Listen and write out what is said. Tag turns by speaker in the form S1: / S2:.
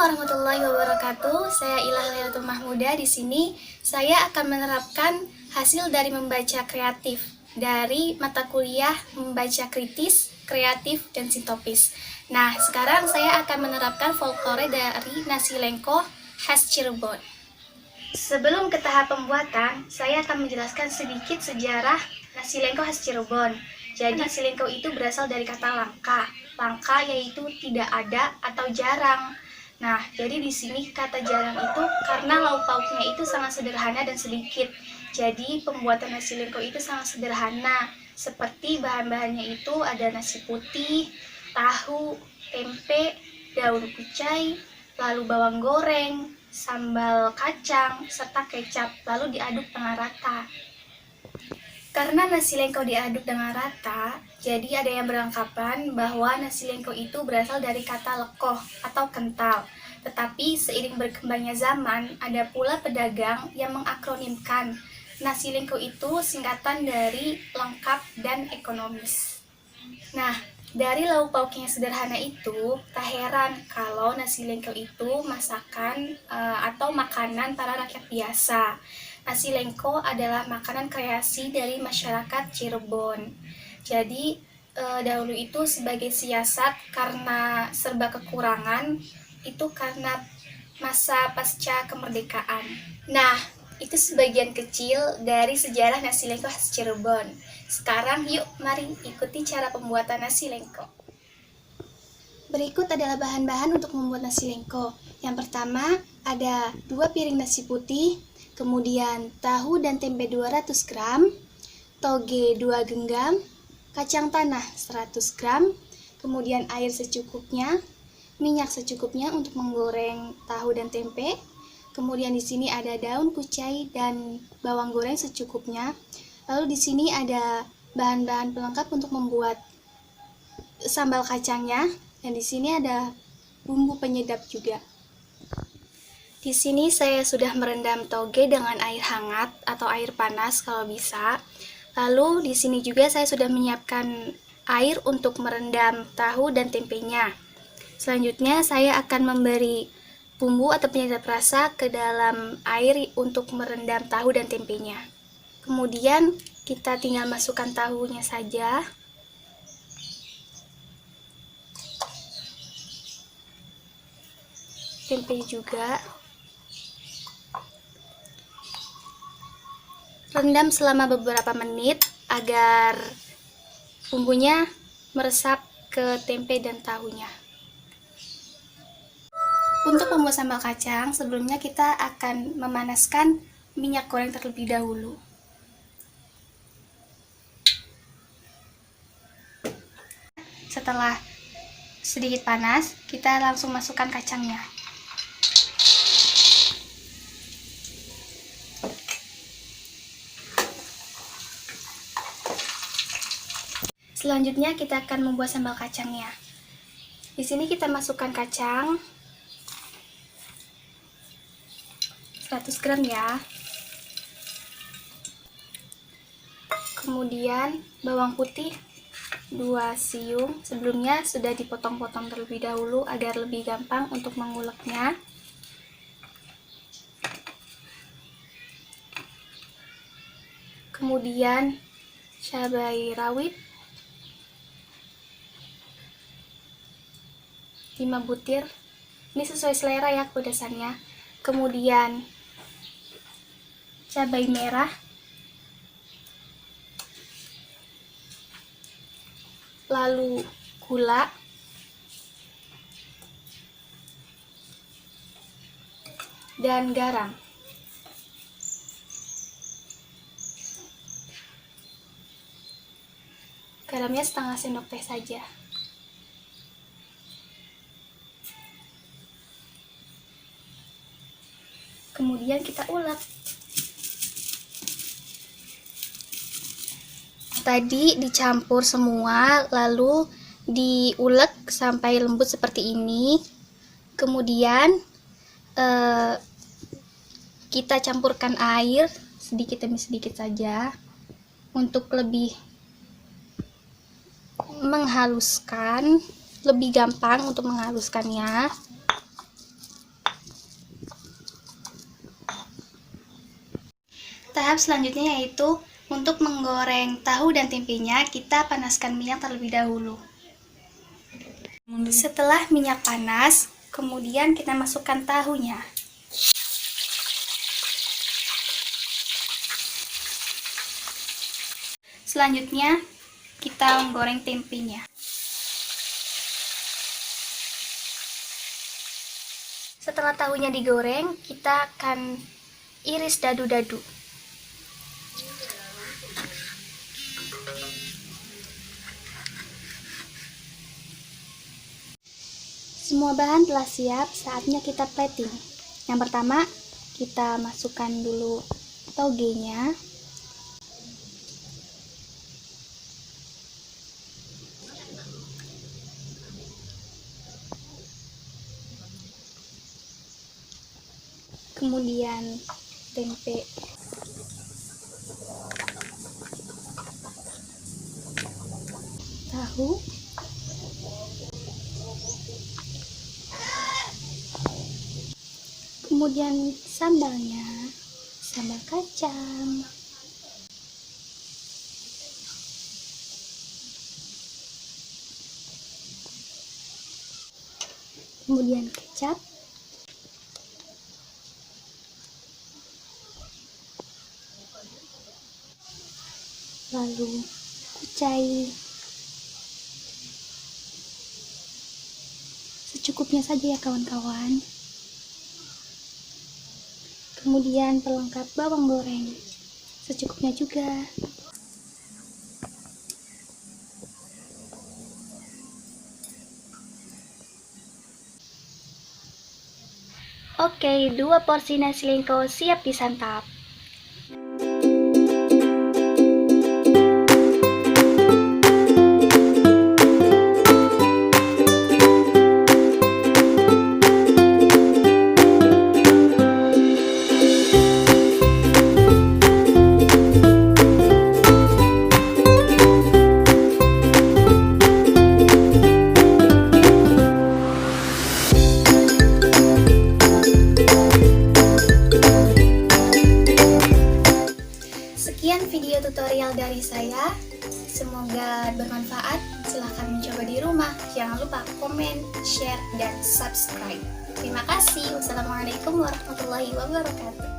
S1: warahmatullahi wabarakatuh. Saya Ilah Lailatul Mahmuda. Di sini saya akan menerapkan hasil dari membaca kreatif dari mata kuliah membaca kritis, kreatif, dan sintopis. Nah, sekarang saya akan menerapkan folklore dari nasi lengko khas Cirebon. Sebelum ke tahap pembuatan, saya akan menjelaskan sedikit sejarah nasi lengko khas Cirebon. Jadi, nasi lengko itu berasal dari kata langka. Langka yaitu tidak ada atau jarang. Nah, jadi di sini kata jarang itu karena lauk pauknya itu sangat sederhana dan sedikit. Jadi, pembuatan nasi lengko itu sangat sederhana. Seperti bahan-bahannya itu ada nasi putih, tahu, tempe, daun kucai, lalu bawang goreng, sambal kacang, serta kecap, lalu diaduk dengan rata. Karena nasi lengko diaduk dengan rata, jadi ada yang beranggapan bahwa nasi lengko itu berasal dari kata lekoh atau kental. Tetapi seiring berkembangnya zaman, ada pula pedagang yang mengakronimkan nasi lengko itu singkatan dari lengkap dan ekonomis. Nah, dari lauk pauk yang sederhana itu, tak heran kalau nasi lengko itu masakan atau makanan para rakyat biasa. Nasi lengko adalah makanan kreasi dari masyarakat Cirebon. Jadi, dahulu itu sebagai siasat karena serba kekurangan, itu karena masa pasca kemerdekaan. Nah, itu sebagian kecil dari sejarah nasi lengko khas Cirebon. Sekarang yuk, mari ikuti cara pembuatan nasi lengko. Berikut adalah bahan-bahan untuk membuat nasi lengko. Yang pertama, ada 2 piring nasi putih, kemudian tahu dan tempe 200 gram, toge 2 genggam, kacang tanah 100 gram, kemudian air secukupnya, minyak secukupnya untuk menggoreng tahu dan tempe. Kemudian di sini ada daun kucai dan bawang goreng secukupnya. Lalu di sini ada bahan-bahan pelengkap untuk membuat sambal kacangnya, dan di sini ada bumbu penyedap juga. Di sini saya sudah merendam toge dengan air hangat atau air panas kalau bisa. Lalu di sini juga saya sudah menyiapkan air untuk merendam tahu dan tempenya. Selanjutnya saya akan memberi bumbu atau penyedap rasa ke dalam air untuk merendam tahu dan tempenya. Kemudian kita tinggal masukkan tahunya saja. Tempe juga. Rendam selama beberapa menit agar bumbunya meresap ke tempe dan tahunya. Untuk membuat sambal kacang, sebelumnya kita akan memanaskan minyak goreng terlebih dahulu. Setelah sedikit panas, kita langsung masukkan kacangnya. Selanjutnya kita akan membuat sambal kacangnya. Di sini kita masukkan kacang 100 gram ya. Kemudian bawang putih 2 siung. Sebelumnya sudah dipotong-potong terlebih dahulu agar lebih gampang untuk menguleknya. Kemudian cabai rawit 5 butir, ini sesuai selera ya pedasannya. Kemudian cabai merah, lalu gula, dan garam. Garamnya setengah sendok teh saja. Kemudian kita ulek. Tadi dicampur semua, lalu diulek sampai lembut seperti ini. Kemudian kita campurkan air sedikit demi sedikit saja untuk lebih menghaluskan, lebih gampang untuk menghaluskannya. Tahap selanjutnya yaitu untuk menggoreng tahu dan tempenya, kita panaskan minyak terlebih dahulu. Setelah minyak panas, kemudian kita masukkan tahunya. Selanjutnya, kita menggoreng tempenya. Setelah tahunya digoreng, kita akan iris dadu-dadu. Semua bahan telah siap, saatnya kita plating. Yang pertama, kita masukkan dulu togenya. Kemudian tempe. Tahu. Kemudian sambalnya, sambal kacang. Kemudian kecap. Lalu kucai. Secukupnya saja ya kawan-kawan. Kemudian pelengkap bawang goreng, secukupnya juga. Oke, 2 porsi nasi lengko siap disantap. Sekian video tutorial dari saya, semoga bermanfaat. Silahkan mencoba di rumah. Jangan lupa komen, share, dan subscribe. Terima kasih. Wassalamualaikum warahmatullahi wabarakatuh.